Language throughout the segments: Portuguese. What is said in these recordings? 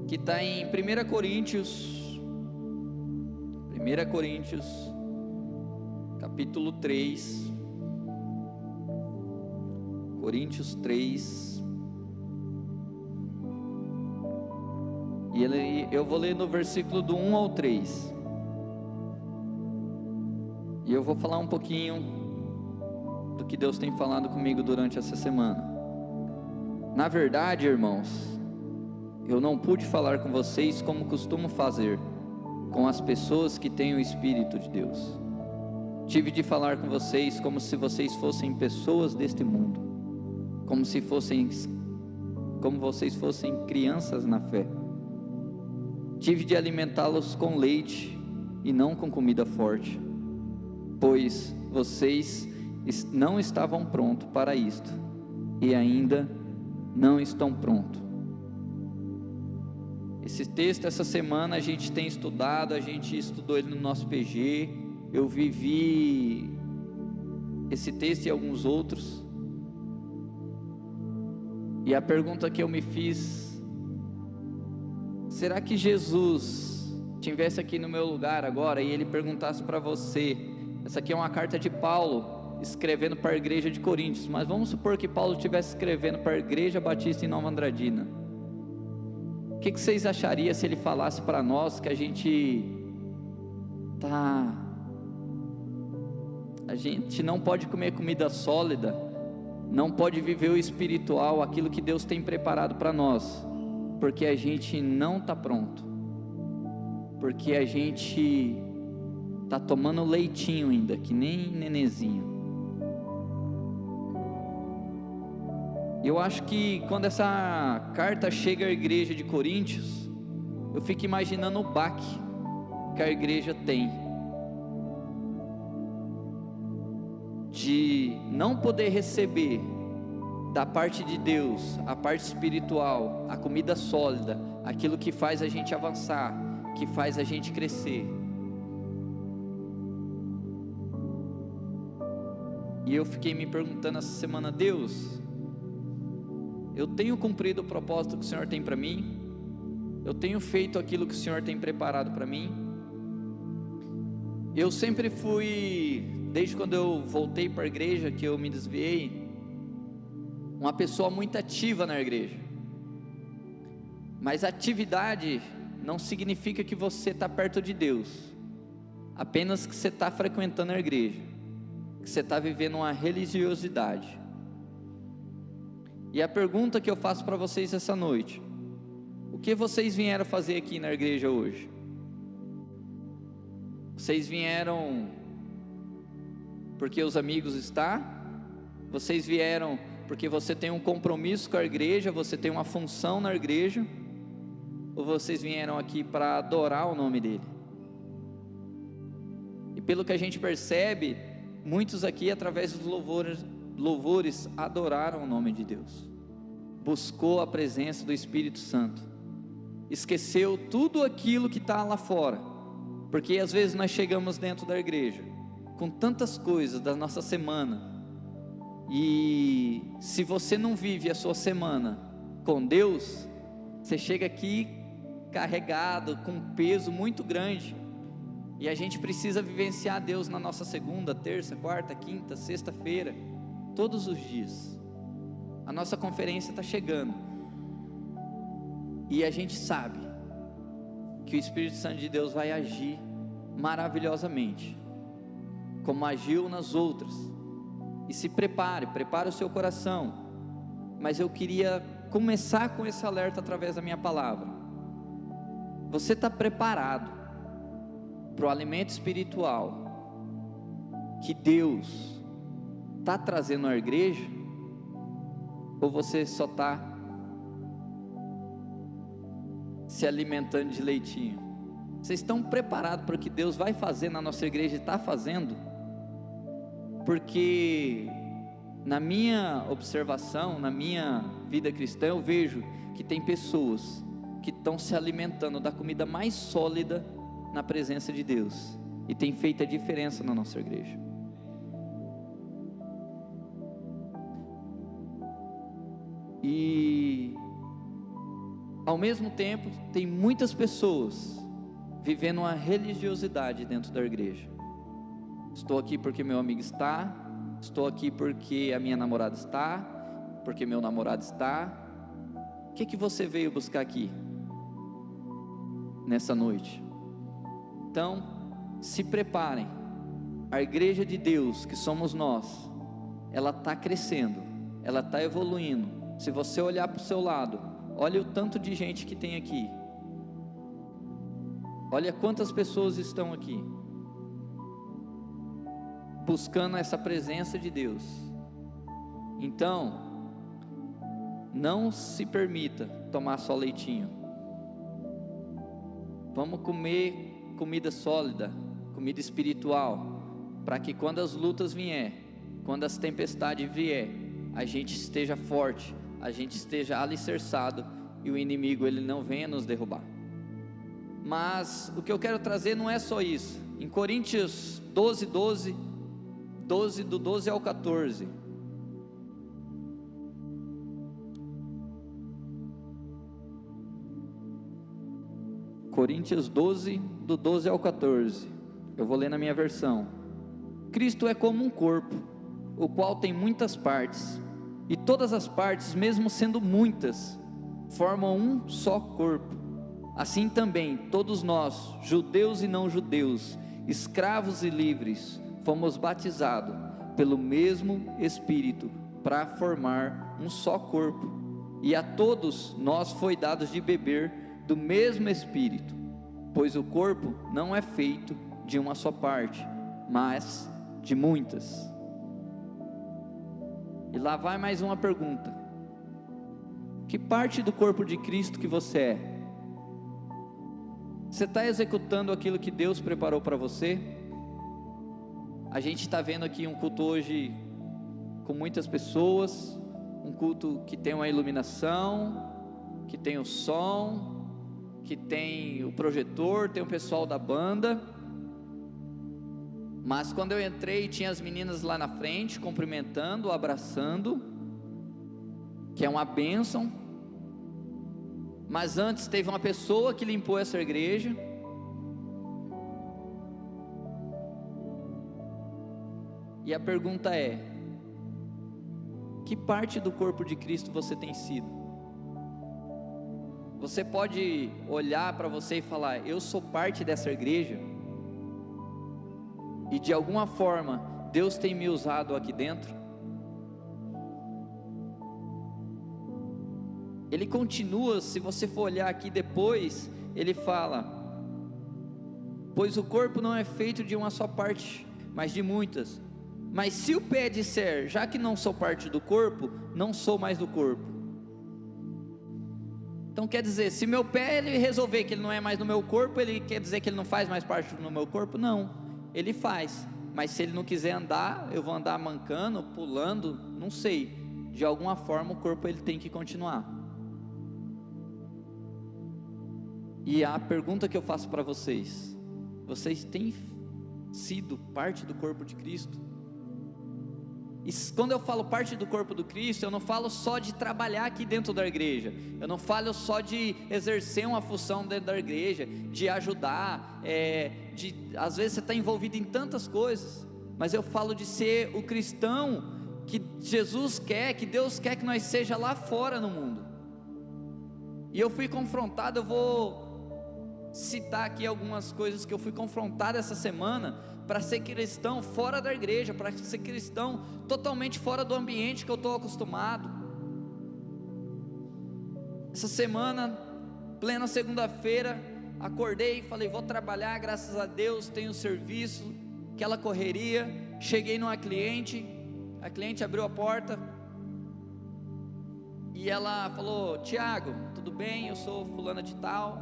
que está em 1 Coríntios, capítulo 3, Coríntios 3, e eu vou ler no versículo do 1 ao 3, e eu vou falar um pouquinho do que Deus tem falado comigo durante essa semana. Na verdade, irmãos, eu não pude falar com vocês como costumo fazer com as pessoas que têm o Espírito de Deus. Tive de falar com vocês como se vocês fossem pessoas deste mundo, como vocês fossem crianças na fé. Tive de alimentá-los com leite e não com comida forte, pois vocês não estavam prontos para isto e ainda não estão prontos. Esse texto, essa semana a gente tem estudado, a gente estudou ele no nosso PG, eu vivi esse texto e alguns outros, e a pergunta que eu me fiz: será que Jesus estivesse aqui no meu lugar agora e ele perguntasse para você, essa aqui é uma carta de Paulo escrevendo para a igreja de Coríntios, mas vamos supor que Paulo estivesse escrevendo para a igreja batista em Nova Andradina, o que vocês achariam se ele falasse para nós que a gente não pode comer comida sólida, não pode viver o espiritual, aquilo que Deus tem preparado para nós, porque a gente não está pronto, porque a gente está tomando leitinho ainda, que nem nenenzinho. Eu acho que quando essa carta chega à igreja de Coríntios, eu fico imaginando o baque que a igreja tem de não poder receber da parte de Deus a parte espiritual, a comida sólida, aquilo que faz a gente avançar, que faz a gente crescer. E eu fiquei me perguntando essa semana: Deus, eu tenho cumprido o propósito que o Senhor tem para mim? Eu tenho feito aquilo que o Senhor tem preparado para mim? Eu sempre fui, desde quando eu voltei para a igreja, que eu me desviei, uma pessoa muito ativa na igreja. Mas atividade não significa que você está perto de Deus, apenas que você está frequentando a igreja, que você está vivendo uma religiosidade. E a pergunta que eu faço para vocês essa noite: o que vocês vieram fazer aqui na igreja hoje? Vocês vieram porque os amigos estão? Vocês vieram porque você tem um compromisso com a igreja, você tem uma função na igreja? Ou vocês vieram aqui para adorar o nome dele? E pelo que a gente percebe, muitos aqui, através dos louvores, adoraram o nome de Deus, buscou a presença do Espírito Santo, esqueceu tudo aquilo que está lá fora, porque às vezes nós chegamos dentro da igreja com tantas coisas da nossa semana, e se você não vive a sua semana com Deus, você chega aqui carregado, com um peso muito grande, e a gente precisa vivenciar Deus na nossa segunda, terça, quarta, quinta, sexta-feira, todos os dias. A nossa conferência está chegando, e a gente sabe que o Espírito Santo de Deus vai agir maravilhosamente, como agiu nas outras. E se prepare o seu coração. Mas eu queria começar com esse alerta através da minha palavra. Você está preparado para o alimento espiritual que Deus está trazendo à igreja? Ou você só está se alimentando de leitinho? Vocês estão preparados para o que Deus vai fazer na nossa igreja e está fazendo? Porque na minha observação, na minha vida cristã, eu vejo que tem pessoas que estão se alimentando da comida mais sólida na presença de Deus, e tem feito a diferença na nossa igreja. E Ao mesmo tempo, tem muitas pessoas vivendo uma religiosidade dentro da igreja. Estou aqui porque meu amigo está, estou aqui porque a minha namorada está, porque meu namorado está. O que você veio buscar aqui nessa noite? Então, se preparem. A igreja de Deus, que somos nós, ela está crescendo, ela está evoluindo. Se você olhar para o seu lado, olha o tanto de gente que tem aqui. Olha quantas pessoas estão aqui, buscando essa presença de Deus. Então, não se permita tomar só leitinho. Vamos comer comida sólida, comida espiritual, para que quando as lutas vier, quando as tempestades vier, a gente esteja forte, a gente esteja alicerçado e o inimigo ele não venha nos derrubar. Mas o que eu quero trazer não é só isso. Em Coríntios 12, do 12 ao 14. Coríntios 12, do 12 ao 14. Eu vou ler na minha versão. Cristo é como um corpo, o qual tem muitas partes, e todas as partes, mesmo sendo muitas, formam um só corpo. Assim também, todos nós, judeus e não judeus, escravos e livres, fomos batizados pelo mesmo Espírito, para formar um só corpo, e a todos nós foi dado de beber do mesmo Espírito, pois o corpo não é feito de uma só parte, mas de muitas. E lá vai mais uma pergunta: que parte do corpo de Cristo que você é? Você está executando aquilo que Deus preparou para você? A gente está vendo aqui um culto hoje com muitas pessoas, um culto que tem uma iluminação, que tem o som, que tem o projetor, tem o pessoal da banda. Mas quando eu entrei, tinha as meninas lá na frente, cumprimentando, abraçando, que é uma bênção. Mas antes teve uma pessoa que limpou essa igreja. E a pergunta é: que parte do corpo de Cristo você tem sido? Você pode olhar para você e falar: eu sou parte dessa igreja, e de alguma forma Deus tem me usado aqui dentro. Ele continua, se você for olhar aqui depois, ele fala: pois o corpo não é feito de uma só parte, mas de muitas. Mas se o pé disser, já que não sou parte do corpo, não sou mais do corpo. Então quer dizer, se meu pé ele resolver que ele não é mais no meu corpo, ele quer dizer que ele não faz mais parte do meu corpo? Não, ele faz. Mas se ele não quiser andar, eu vou andar mancando, pulando, não sei. De alguma forma o corpo ele tem que continuar. E a pergunta que eu faço para vocês: vocês têm sido parte do corpo de Cristo? E quando eu falo parte do corpo do Cristo, eu não falo só de trabalhar aqui dentro da igreja, eu não falo só de exercer uma função dentro da igreja, de ajudar, às vezes você está envolvido em tantas coisas, mas eu falo de ser o cristão que Jesus quer, que Deus quer que nós seja lá fora no mundo. E eu fui confrontado, eu vou citar aqui algumas coisas que eu fui confrontado essa semana, para ser cristão fora da igreja, para ser cristão totalmente fora do ambiente que eu estou acostumado. Essa semana, plena segunda-feira, acordei e falei: vou trabalhar, graças a Deus, tenho serviço, aquela correria. Cheguei numa cliente, a cliente abriu a porta e ela falou: Tiago, tudo bem? Eu sou fulana de tal.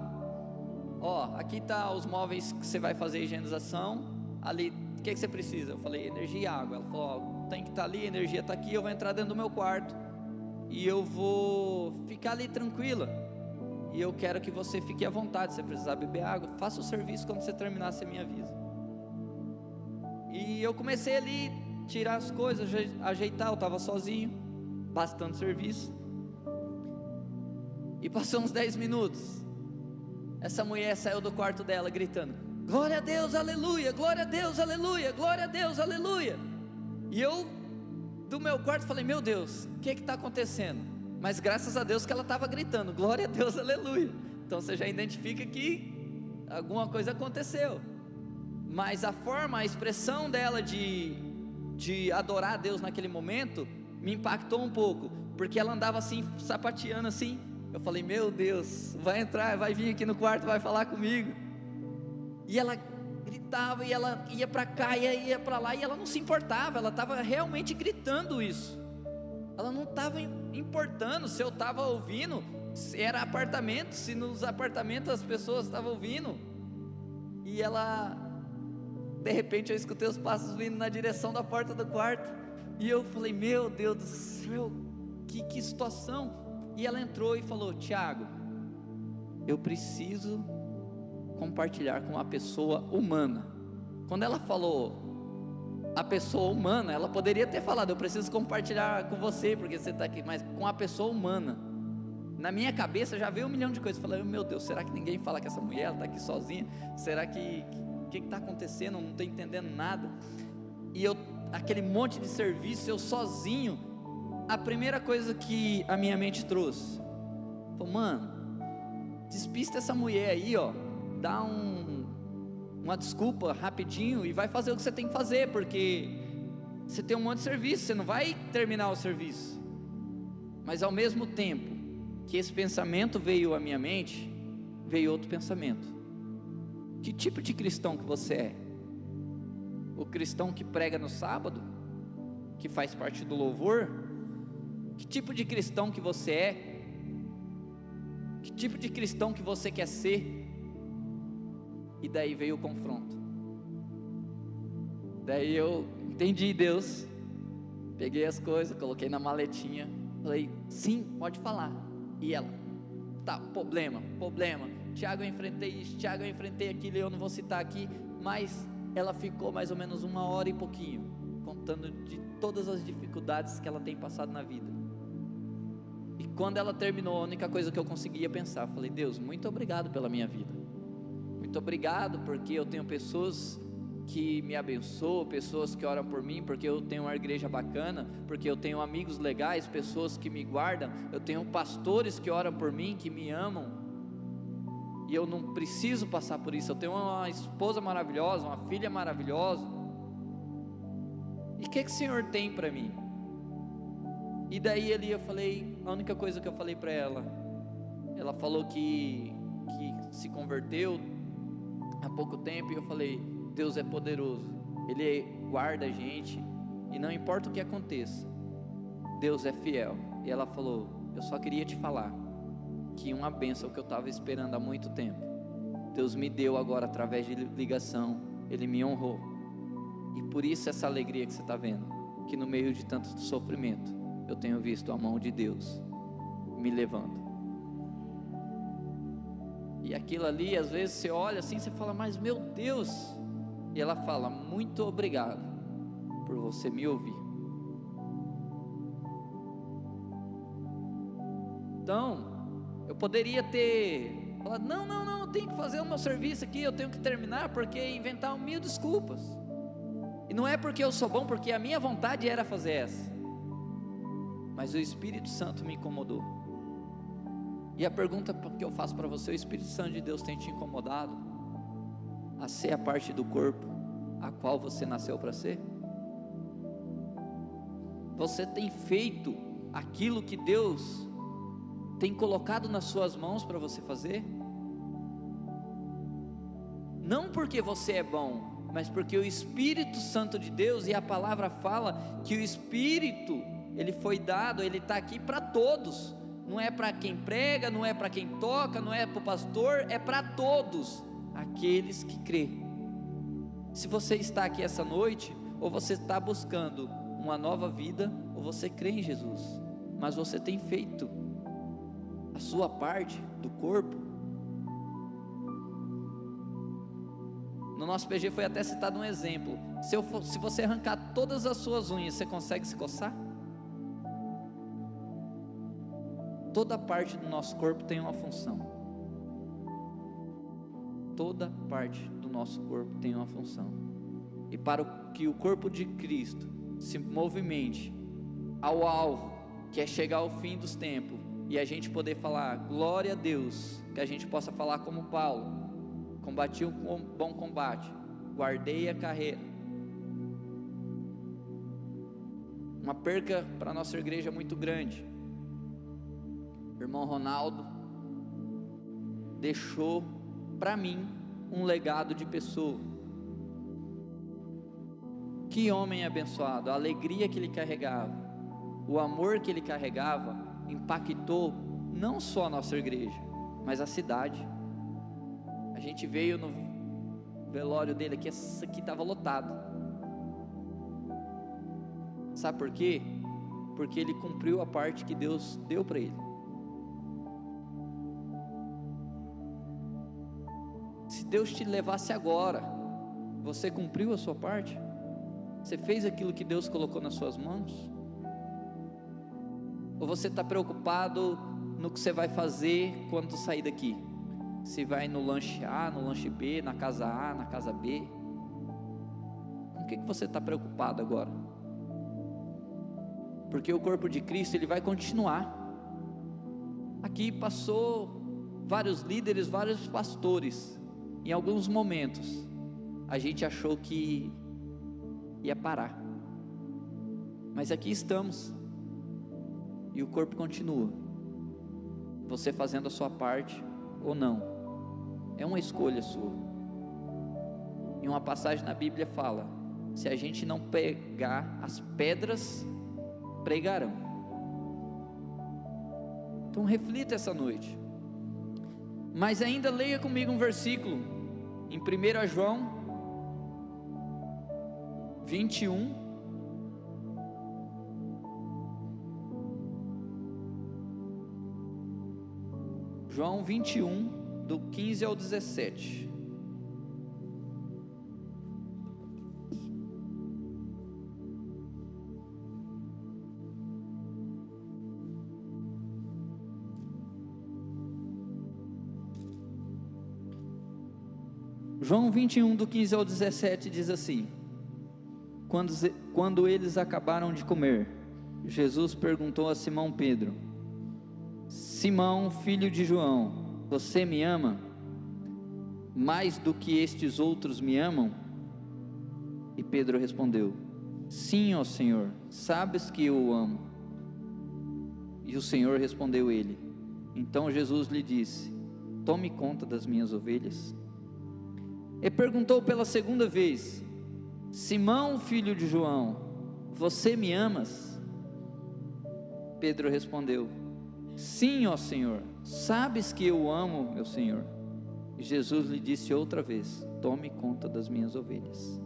Aqui tá os móveis que você vai fazer higienização. Ali, o que você precisa? Eu falei: energia e água. Ela falou: tem que estar ali, a energia está aqui. Eu vou entrar dentro do meu quarto e eu vou ficar ali tranquila, e eu quero que você fique à vontade. Se você precisar beber água, faça o serviço, quando você terminar você me avisa. E eu comecei ali, tirar as coisas, ajeitar. Eu estava sozinho, bastante serviço. E passou uns 10 minutos, essa mulher saiu do quarto dela gritando: glória a Deus, aleluia, glória a Deus, aleluia, glória a Deus, aleluia. E eu, do meu quarto, falei: meu Deus, o que está acontecendo? Mas graças a Deus que ela estava gritando: glória a Deus, aleluia. Então você já identifica que alguma coisa aconteceu. Mas a forma, a expressão dela de adorar a Deus naquele momento me impactou um pouco, porque ela andava assim, sapateando assim. Eu falei: meu Deus, vai entrar, vai vir aqui no quarto, vai falar comigo. E ela gritava, e ela ia para cá, e ia para lá, e ela não se importava, ela estava realmente gritando isso. Ela não estava importando se eu estava ouvindo, se era apartamento, se nos apartamentos as pessoas estavam ouvindo. E ela, de repente eu escutei os passos vindo na direção da porta do quarto, e eu falei: meu Deus do céu, que situação. E ela entrou e falou: Tiago, eu preciso compartilhar com uma pessoa humana. Quando ela falou a pessoa humana, ela poderia ter falado: eu preciso compartilhar com você porque você está aqui, mas com a pessoa humana. Na minha cabeça já veio 1 milhão de coisas. Eu falei: meu Deus, será que ninguém fala que essa mulher está aqui sozinha? Será que o que está acontecendo? Eu não estou entendendo nada. E eu, aquele monte de serviço, eu sozinho, a primeira coisa que a minha mente trouxe foi: mano, despista essa mulher aí, ó, dá uma desculpa rapidinho e vai fazer o que você tem que fazer, porque você tem um monte de serviço, você não vai terminar o serviço. Mas ao mesmo tempo que esse pensamento veio à minha mente, veio outro pensamento: que tipo de cristão que você é? O cristão que prega no sábado, que faz parte do louvor? Que tipo de cristão que você é? Que tipo de cristão que você quer ser? E daí veio o confronto. Daí eu entendi Deus, peguei as coisas, coloquei na maletinha, falei: sim, pode falar. E ela: tá, problema, Tiago, eu enfrentei isso, Tiago, eu enfrentei aquilo, eu não vou citar aqui. Mas ela ficou mais ou menos 1 hora e pouquinho, contando de todas as dificuldades que ela tem passado na vida. E quando ela terminou, a única coisa que eu conseguia pensar, falei: Deus, muito obrigado pela minha vida, muito obrigado porque eu tenho pessoas que me abençoam, pessoas que oram por mim, porque eu tenho uma igreja bacana, porque eu tenho amigos legais, pessoas que me guardam, eu tenho pastores que oram por mim, que me amam, e eu não preciso passar por isso. Eu tenho uma esposa maravilhosa, uma filha maravilhosa. E o que o Senhor tem para mim? E daí ali eu falei, a única coisa que eu falei para ela, ela falou que se converteu há pouco tempo, e eu falei: Deus é poderoso, Ele guarda a gente, e não importa o que aconteça, Deus é fiel. E ela falou: eu só queria te falar que uma bênção que eu estava esperando há muito tempo, Deus me deu agora através de ligação, Ele me honrou. E por isso essa alegria que você está vendo, que no meio de tanto sofrimento, eu tenho visto a mão de Deus me levando. E aquilo ali, às vezes você olha assim, você fala: mas meu Deus. E ela fala: muito obrigado por você me ouvir. Então, eu poderia ter falado: não, eu tenho que fazer o meu serviço aqui, eu tenho que terminar, porque inventar 1000 desculpas. E não é porque eu sou bom, porque a minha vontade era fazer essa, mas o Espírito Santo me incomodou. E a pergunta que eu faço para você: o Espírito Santo de Deus tem te incomodado a ser a parte do corpo a qual você nasceu para ser? Você tem feito aquilo que Deus tem colocado nas suas mãos para você fazer? Não porque você é bom, mas porque o Espírito Santo de Deus, e a palavra fala que o Espírito, ele foi dado, ele está aqui para todos. Não é para quem prega, não é para quem toca, não é para o pastor, é para todos aqueles que crê. Se você está aqui essa noite, ou você está buscando uma nova vida, ou você crê em Jesus, mas você tem feito a sua parte do corpo. No nosso PG foi até citado um exemplo: se você arrancar todas as suas unhas, você consegue se coçar? Toda parte do nosso corpo tem uma função. Toda parte do nosso corpo tem uma função. E para que o corpo de Cristo se movimente ao alvo, que é chegar ao fim dos tempos, e a gente poder falar, glória a Deus, que a gente possa falar como Paulo: combati o bom combate, guardei a carreira. Uma perca para a nossa igreja muito grande. O irmão Ronaldo deixou para mim um legado de pessoa. Que homem abençoado! A alegria que ele carregava, o amor que ele carregava, impactou não só a nossa igreja, mas a cidade. A gente veio no velório dele aqui, essa aqui estava lotado. Sabe por quê? Porque ele cumpriu a parte que Deus deu para ele. Se Deus te levasse agora, você cumpriu a sua parte? Você fez aquilo que Deus colocou nas suas mãos? Ou você está preocupado no que você vai fazer quando sair daqui? Se vai no lanche A, no lanche B, na casa A, na casa B? Com o que você está preocupado agora? Porque o corpo de Cristo, ele vai continuar. Aqui passou vários líderes, vários pastores. Em alguns momentos a gente achou que ia parar, mas aqui estamos, e o corpo continua. Você fazendo a sua parte ou não, é uma escolha sua. Em uma passagem na Bíblia fala: se a gente não pegar, as pedras pregarão. Então reflita essa noite. Mas ainda leia comigo um versículo em 1 João 21. João 21, do 15 ao 17. João 21, do 15 ao 17 diz assim: Quando eles acabaram de comer, Jesus perguntou a Simão Pedro: Simão, filho de João, você me ama mais do que estes outros me amam? E Pedro respondeu: Sim, ó Senhor, sabes que eu o amo. E o Senhor respondeu ele. Então Jesus lhe disse: Tome conta das minhas ovelhas. E perguntou pela segunda vez: Simão, filho de João, você me amas? Pedro respondeu: Sim, ó Senhor, sabes que eu amo, meu Senhor. E Jesus lhe disse outra vez: Tome conta das minhas ovelhas.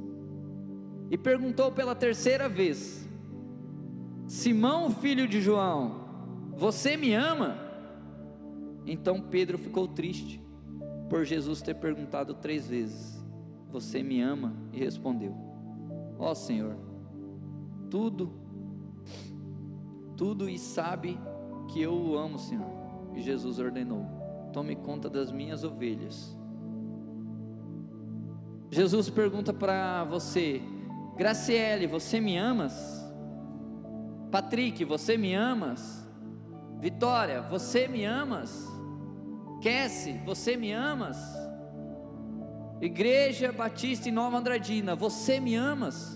E perguntou pela terceira vez: Simão, filho de João, você me ama? Então Pedro ficou triste por Jesus ter perguntado 3 vezes: Você me ama? E respondeu: Ó Senhor, tudo e sabe que eu o amo, Senhor. E Jesus ordenou: Tome conta das minhas ovelhas. Jesus pergunta para você: Graciele, você me amas? Patrick, você me amas? Vitória, você me amas? Cassie, você me amas? Igreja Batista em Nova Andradina, você me amas?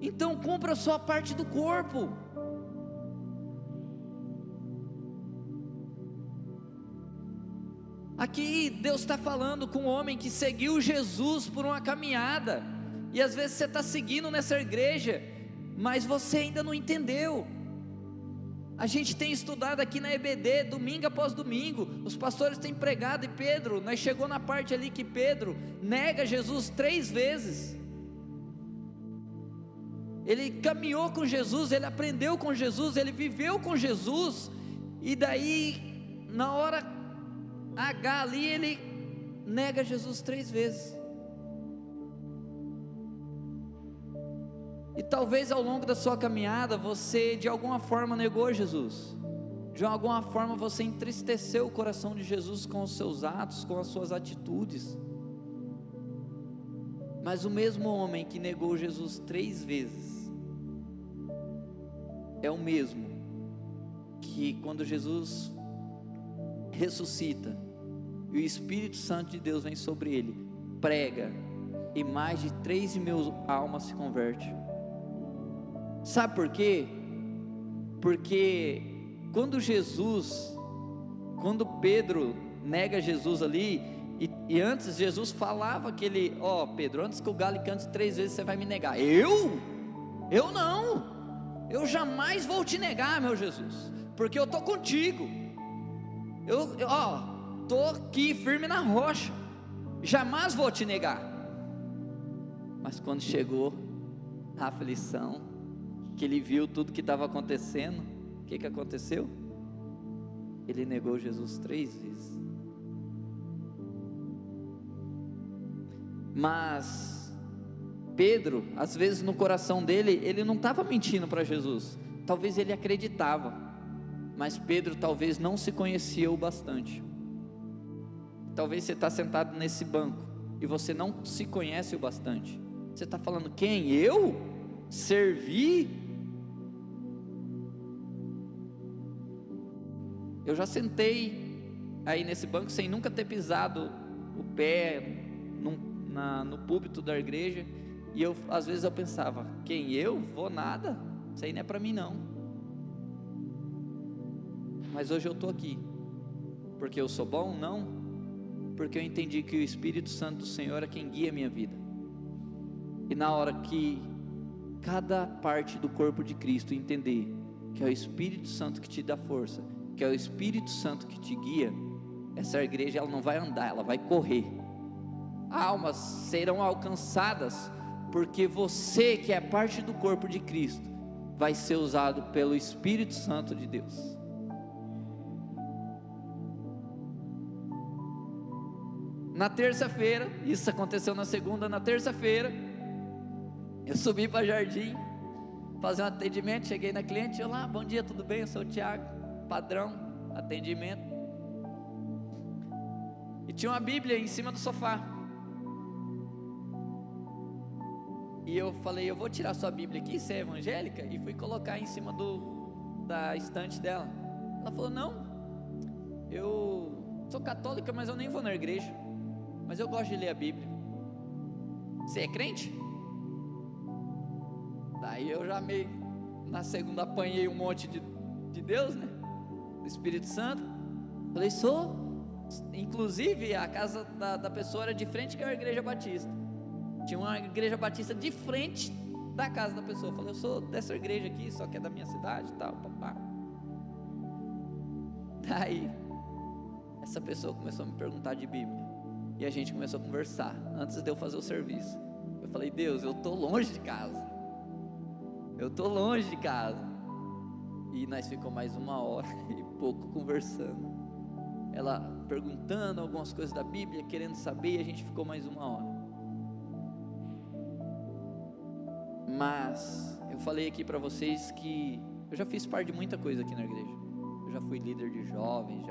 Então cumpra a sua parte do corpo. Aqui Deus está falando com um homem que seguiu Jesus por uma caminhada, e às vezes você está seguindo nessa igreja, mas você ainda não entendeu. A gente tem estudado aqui na EBD, domingo após domingo, os pastores têm pregado, e Pedro, nós chegou na parte ali que Pedro nega Jesus 3 vezes. Ele caminhou com Jesus, ele aprendeu com Jesus, ele viveu com Jesus, e daí, na hora H ali, ele nega Jesus 3 vezes. E talvez ao longo da sua caminhada, você de alguma forma negou Jesus. De alguma forma você entristeceu o coração de Jesus com os seus atos, com as suas atitudes. Mas o mesmo homem que negou Jesus 3 vezes, é o mesmo que quando Jesus ressuscita, e o Espírito Santo de Deus vem sobre ele, prega, e mais de 3.000 almas se convertem. Sabe por quê? Porque quando Pedro nega Jesus ali, e antes Jesus falava que ele, Pedro, antes que o galo cante 3 vezes você vai me negar. Eu não, eu jamais vou te negar, meu Jesus, porque eu estou contigo, eu estou aqui firme na rocha, jamais vou te negar. Mas quando chegou a aflição, que ele viu tudo que estava acontecendo, o que aconteceu? Ele negou Jesus 3 vezes. Mas Pedro, às vezes no coração dele, ele não estava mentindo para Jesus, talvez ele acreditava, mas Pedro talvez não se conhecia o bastante. Talvez você está sentado nesse banco, e você não se conhece o bastante. Você está falando, quem? Eu? Servir? Eu já sentei aí nesse banco sem nunca ter pisado o pé no púlpito da igreja, e às vezes eu pensava, quem? Eu? Vou nada, isso aí não é para mim não. Mas hoje eu estou aqui, porque eu sou bom? Não, porque eu entendi que o Espírito Santo do Senhor é quem guia a minha vida. E na hora que cada parte do corpo de Cristo entender que é o Espírito Santo que te dá força, que é o Espírito Santo que te guia, essa igreja ela não vai andar, ela vai correr. Almas serão alcançadas, porque você que é parte do corpo de Cristo, vai ser usado pelo Espírito Santo de Deus. Na terça-feira, isso aconteceu na segunda, na terça-feira, eu subi para Jardim, fazer um atendimento, cheguei na cliente, olá, bom dia, tudo bem? Eu sou o Tiago, padrão, atendimento, e tinha uma Bíblia em cima do sofá, e eu falei, eu vou tirar sua Bíblia aqui, você é evangélica? E fui colocar em cima da estante dela. Ela falou, não, eu sou católica, mas eu nem vou na igreja, mas eu gosto de ler a Bíblia. Você é crente? Daí eu já meio, na segunda apanhei um monte de Deus, né? Do Espírito Santo. Falei, sou. Inclusive a casa da pessoa era de frente com a igreja batista. Tinha uma igreja batista de frente da casa da pessoa. Falei, eu sou dessa igreja aqui, só que é da minha cidade e tal, papá. Daí essa pessoa começou a me perguntar de Bíblia, e a gente começou a conversar, antes de eu fazer o serviço. Eu falei, Deus, eu estou longe de casa, e nós ficamos mais 1h e pouco conversando, ela perguntando algumas coisas da Bíblia, querendo saber, e a gente ficou mais 1h. Mas eu falei aqui para vocês que eu já fiz parte de muita coisa aqui na igreja. Eu já fui líder de jovens,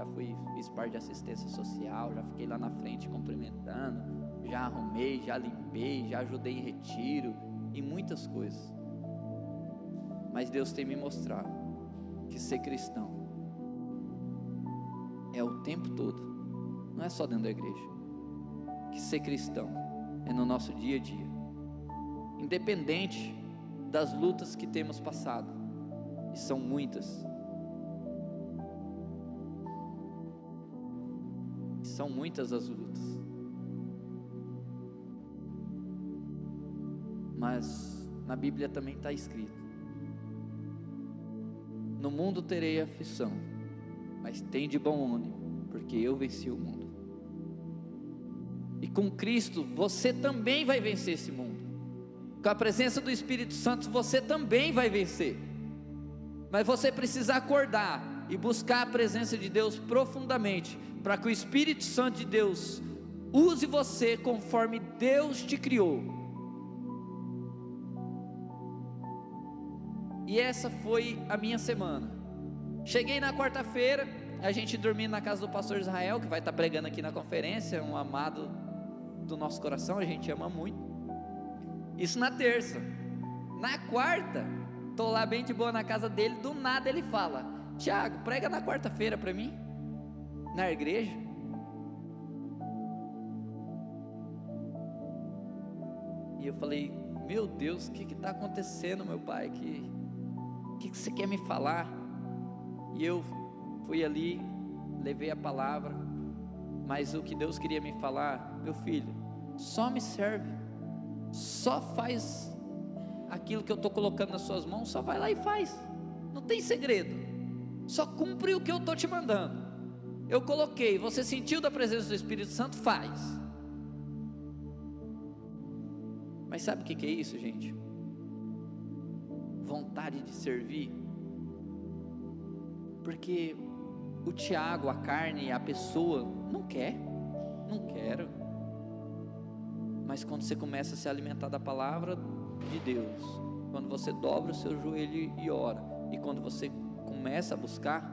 fiz parte de assistência social, já fiquei lá na frente cumprimentando, já arrumei, já limpei, já ajudei em retiro, em muitas coisas. Mas Deus tem me mostrado que ser cristão é o tempo todo, não é só dentro da igreja. Que ser cristão é no nosso dia a dia, independente das lutas que temos passado, e são muitas. São muitas as lutas, mas na Bíblia também está escrito: no mundo terei aflição, mas tem de bom ânimo, porque eu venci o mundo. E com Cristo você também vai vencer esse mundo. Com a presença do Espírito Santo você também vai vencer. Mas você precisa acordar e buscar a presença de Deus profundamente, para que o Espírito Santo de Deus use você conforme Deus te criou. E essa foi a minha semana, Cheguei na quarta-feira, a gente dormindo na casa do pastor Israel, que vai estar pregando aqui na conferência, um amado do nosso coração, a gente ama muito. Isso na terça. Na quarta, estou lá bem de boa na casa dele, do nada ele fala: Tiago, prega na quarta-feira para mim, na igreja. E eu falei: meu Deus, o que está acontecendo, meu pai? O que você quer me falar? E eu fui ali, levei a palavra, mas o que Deus queria me falar: meu filho, só me serve, só faz aquilo que eu estou colocando nas suas mãos, só vai lá e faz, não tem segredo, só cumpre o que eu estou te mandando. Eu coloquei, você sentiu da presença do Espírito Santo, faz. Mas sabe o que é isso, gente? Vontade de servir. Porque o Tiago, a carne, a pessoa, não quero. Mas quando você começa a se alimentar da palavra de Deus, quando você dobra o seu joelho e ora, e quando você começa a buscar,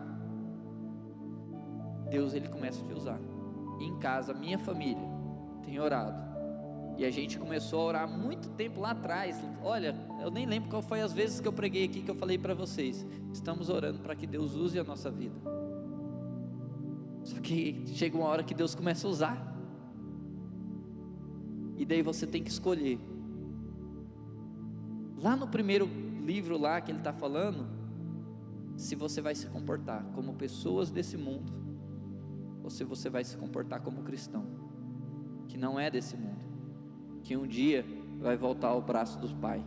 Deus, Ele começa a te usar. E em casa, minha família tem orado. E a gente começou a orar há muito tempo lá atrás. Olha, eu nem lembro qual foi as vezes que eu preguei aqui, que eu falei para vocês: estamos orando para que Deus use a nossa vida. Só que chega uma hora que Deus começa a usar, e daí você tem que escolher. Lá no primeiro livro lá que ele está falando, se você vai se comportar como pessoas desse mundo, ou se você vai se comportar como cristão, que não é desse mundo, que um dia vai voltar ao braço do Pai.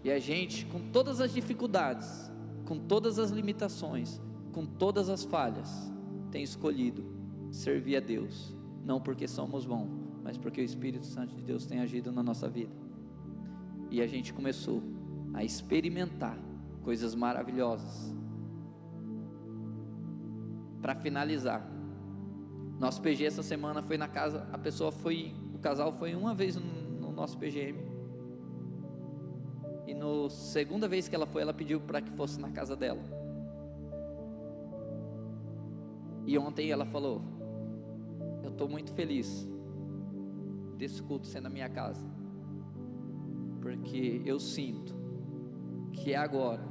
E a gente, com todas as dificuldades, com todas as limitações, com todas as falhas, tem escolhido servir a Deus, não porque somos bons, mas porque o Espírito Santo de Deus tem agido na nossa vida. E a gente começou a experimentar coisas maravilhosas. Para finalizar, nosso PG essa semana foi na casa, o casal foi uma vez no nosso PGM, e na segunda vez que ela foi, ela pediu para que fosse na casa dela. E ontem ela falou: eu estou muito feliz desse culto sendo na minha casa, porque eu sinto que agora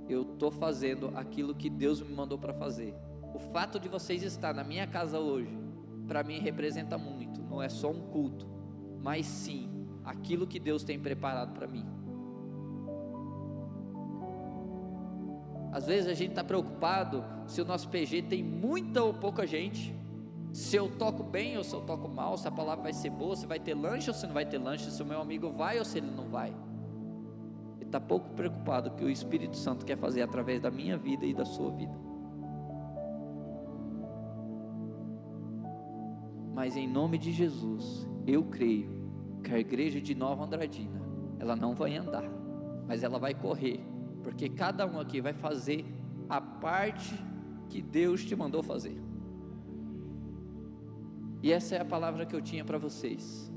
eu estou fazendo aquilo que Deus me mandou para fazer. O fato de vocês estar na minha casa hoje, para mim representa muito. Não é só um culto, mas sim aquilo que Deus tem preparado para mim. Às vezes a gente está preocupado se o nosso PG tem muita ou pouca gente, se eu toco bem ou se eu toco mal, se a palavra vai ser boa, se vai ter lanche ou se não vai ter lanche, se o meu amigo vai ou se ele não vai. Ele está pouco preocupado com o que o Espírito Santo quer fazer através da minha vida e da sua vida. Mas em nome de Jesus, eu creio que a igreja de Nova Andradina, ela não vai andar, mas ela vai correr, porque cada um aqui vai fazer a parte que Deus te mandou fazer. E essa é a palavra que eu tinha para vocês.